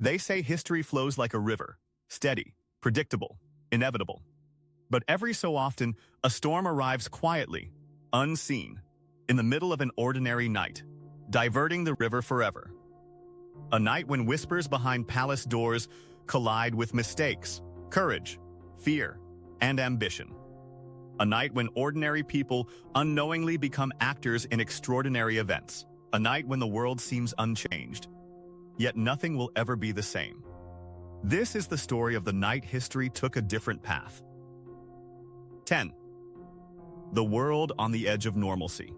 They say history flows like a river, steady, predictable, inevitable. But every so often, a storm arrives quietly, unseen, in the middle of an ordinary night, diverting the river forever. A night when whispers behind palace doors collide with mistakes, courage, fear, and ambition. A night when ordinary people unknowingly become actors in extraordinary events. A night when the world seems unchanged, yet nothing will ever be the same. This is the story of the night history took a different path. 10. The world on the edge of normalcy.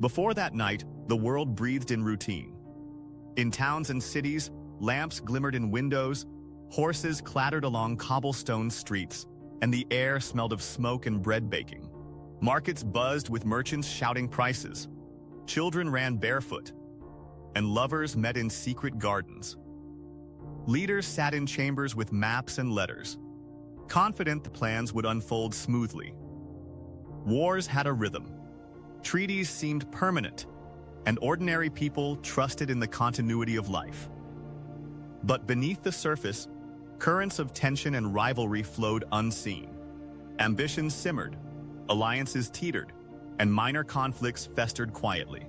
Before that night, the world breathed in routine. In towns and cities, lamps glimmered in windows, horses clattered along cobblestone streets, and the air smelled of smoke and bread baking. Markets buzzed with merchants shouting prices. Children ran barefoot, and lovers met in secret gardens. Leaders sat in chambers with maps and letters, confident the plans would unfold smoothly. Wars had a rhythm. Treaties seemed permanent, and ordinary people trusted in the continuity of life. But beneath the surface, currents of tension and rivalry flowed unseen. Ambitions simmered, alliances teetered, and minor conflicts festered quietly.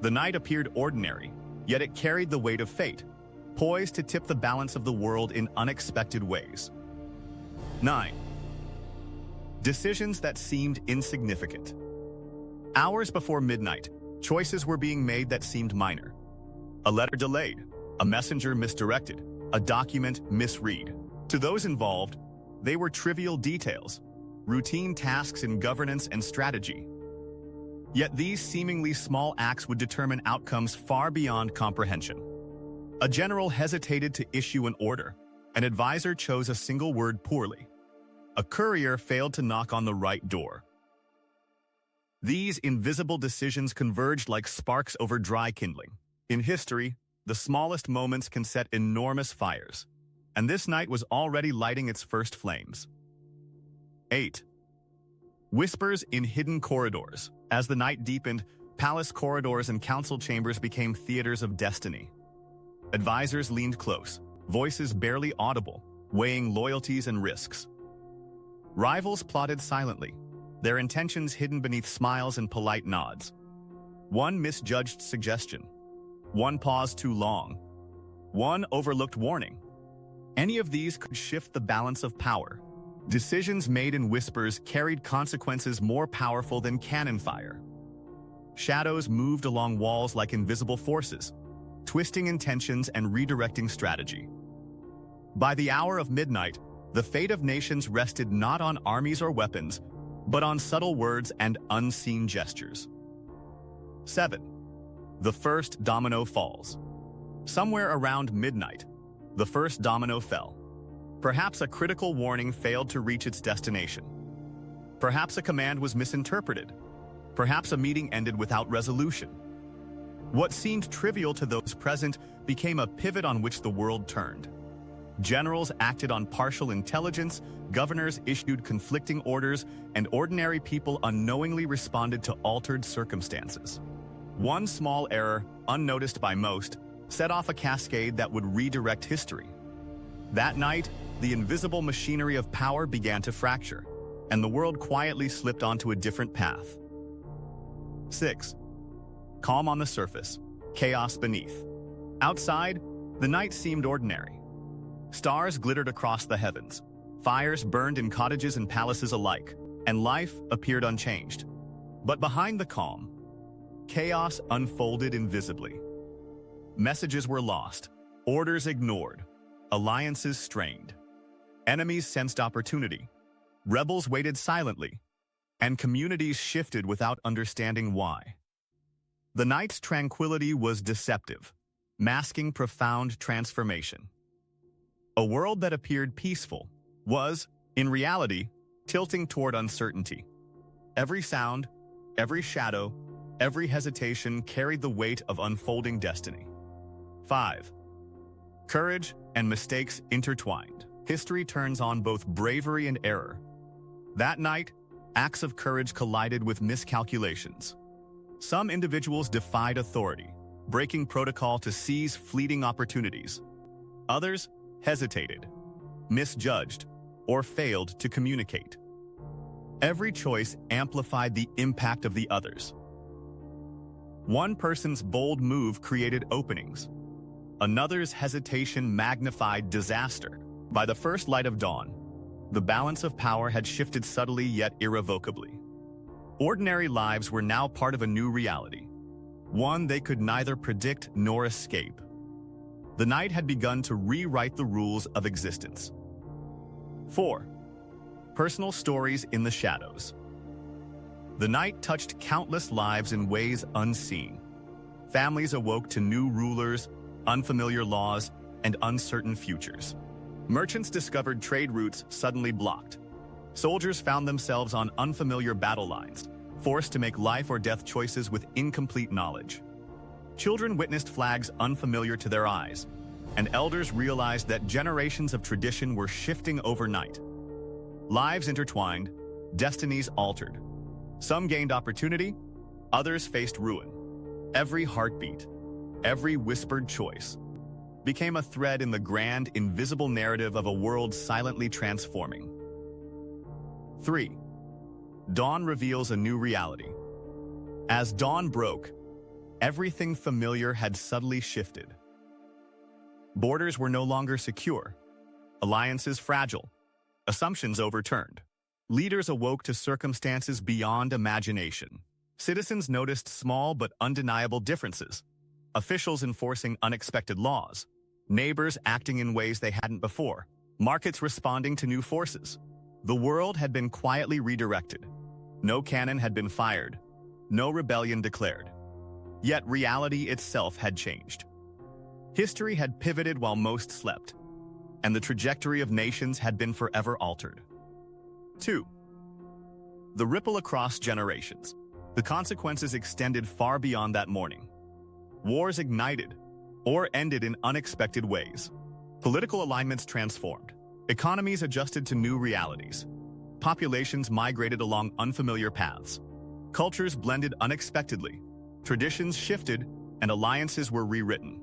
The night appeared ordinary, yet it carried the weight of fate, poised to tip the balance of the world in unexpected ways. 9. Decisions that seemed insignificant. Hours before midnight, choices were being made that seemed minor. A letter delayed, a messenger misdirected, a document misread. To those involved, they were trivial details, routine tasks in governance and strategy. Yet these seemingly small acts would determine outcomes far beyond comprehension. A general hesitated to issue an order. An advisor chose a single word poorly. A courier failed to knock on the right door. These invisible decisions converged like sparks over dry kindling. In history, the smallest moments can set enormous fires, and this night was already lighting its first flames. 8. Whispers in hidden corridors. As the night deepened, palace corridors and council chambers became theaters of destiny. Advisors leaned close, voices barely audible, weighing loyalties and risks. Rivals plotted silently, their intentions hidden beneath smiles and polite nods. One misjudged suggestion, one pause too long, one overlooked warning. Any of these could shift the balance of power. Decisions made in whispers carried consequences more powerful than cannon fire. Shadows moved along walls like invisible forces, twisting intentions and redirecting strategy. By the hour of midnight, the fate of nations rested not on armies or weapons, but on subtle words and unseen gestures. 7. The first domino falls. Somewhere around midnight, the first domino fell. Perhaps a critical warning failed to reach its destination. Perhaps a command was misinterpreted. Perhaps a meeting ended without resolution. What seemed trivial to those present became a pivot on which the world turned. Generals acted on partial intelligence, governors issued conflicting orders, and ordinary people unknowingly responded to altered circumstances. One small error, unnoticed by most, set off a cascade that would redirect history. That night, the invisible machinery of power began to fracture, and the world quietly slipped onto a different path. 6. Calm on the surface, chaos beneath. Outside, the night seemed ordinary. Stars glittered across the heavens, fires burned in cottages and palaces alike, and life appeared unchanged. But behind the calm, chaos unfolded invisibly. Messages were lost, orders ignored, alliances strained. Enemies sensed opportunity, rebels waited silently, and communities shifted without understanding why. The night's tranquility was deceptive, masking profound transformation. A world that appeared peaceful was, in reality, tilting toward uncertainty. Every sound, every shadow, every hesitation carried the weight of unfolding destiny. 5. Courage and mistakes intertwined. History turns on both bravery and error. That night, acts of courage collided with miscalculations. Some individuals defied authority, breaking protocol to seize fleeting opportunities. Others hesitated, misjudged, or failed to communicate. Every choice amplified the impact of the others. One person's bold move created openings. Another's hesitation magnified disaster. By the first light of dawn, the balance of power had shifted subtly yet irrevocably. Ordinary lives were now part of a new reality, one they could neither predict nor escape. The night had begun to rewrite the rules of existence. 4. Personal stories in the shadows. The night touched countless lives in ways unseen. Families awoke to new rulers, unfamiliar laws, and uncertain futures. Merchants discovered trade routes suddenly blocked. Soldiers found themselves on unfamiliar battle lines, forced to make life or death choices with incomplete knowledge. Children witnessed flags unfamiliar to their eyes, and elders realized that generations of tradition were shifting overnight. Lives intertwined, destinies altered. Some gained opportunity, others faced ruin. Every heartbeat, every whispered choice, became a thread in the grand, invisible narrative of a world silently transforming. 3. Dawn reveals a new reality. As dawn broke, everything familiar had subtly shifted. Borders were no longer secure, alliances fragile, assumptions overturned. Leaders awoke to circumstances beyond imagination. Citizens noticed small but undeniable differences. Officials enforcing unexpected laws. Neighbors acting in ways they hadn't before. Markets responding to new forces. The world had been quietly redirected. No cannon had been fired. No rebellion declared. Yet reality itself had changed. History had pivoted while most slept, and the trajectory of nations had been forever altered. 2. The ripple across generations. The consequences extended far beyond that morning. Wars ignited or ended in unexpected ways. Political alignments transformed. Economies adjusted to new realities. Populations migrated along unfamiliar paths. Cultures blended unexpectedly. Traditions shifted, and alliances were rewritten.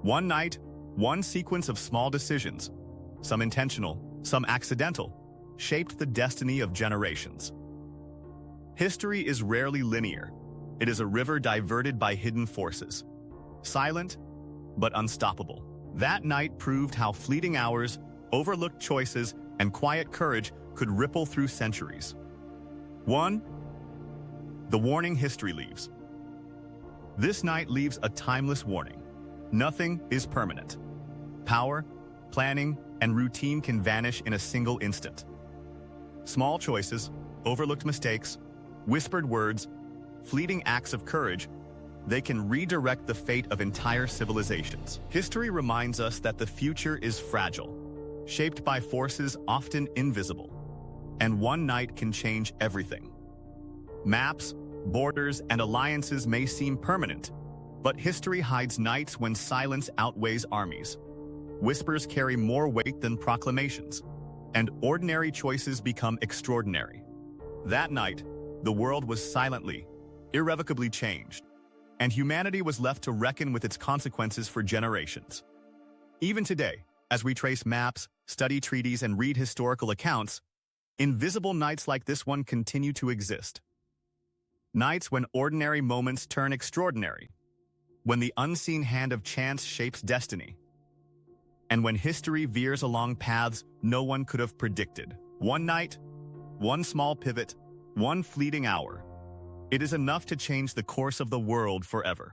One night, one sequence of small decisions, some intentional, some accidental, shaped the destiny of generations. History is rarely linear. It is a river diverted by hidden forces. Silent, but unstoppable. That night proved how fleeting hours, overlooked choices, and quiet courage could ripple through centuries. 1. The warning history leaves. This night leaves a timeless warning. Nothing is permanent. Power, planning, and routine can vanish in a single instant. Small choices, overlooked mistakes, whispered words, fleeting acts of courage, they can redirect the fate of entire civilizations. History reminds us that the future is fragile, shaped by forces often invisible, and one night can change everything. Maps, borders, and alliances may seem permanent, but history hides nights when silence outweighs armies. Whispers carry more weight than proclamations, and ordinary choices become extraordinary. That night, the world was silently, irrevocably changed, and humanity was left to reckon with its consequences for generations. Even today, as we trace maps, study treaties, and read historical accounts, invisible nights like this one continue to exist. Nights when ordinary moments turn extraordinary, when the unseen hand of chance shapes destiny, and when history veers along paths no one could have predicted. One night, one small pivot, one fleeting hour. It is enough to change the course of the world forever.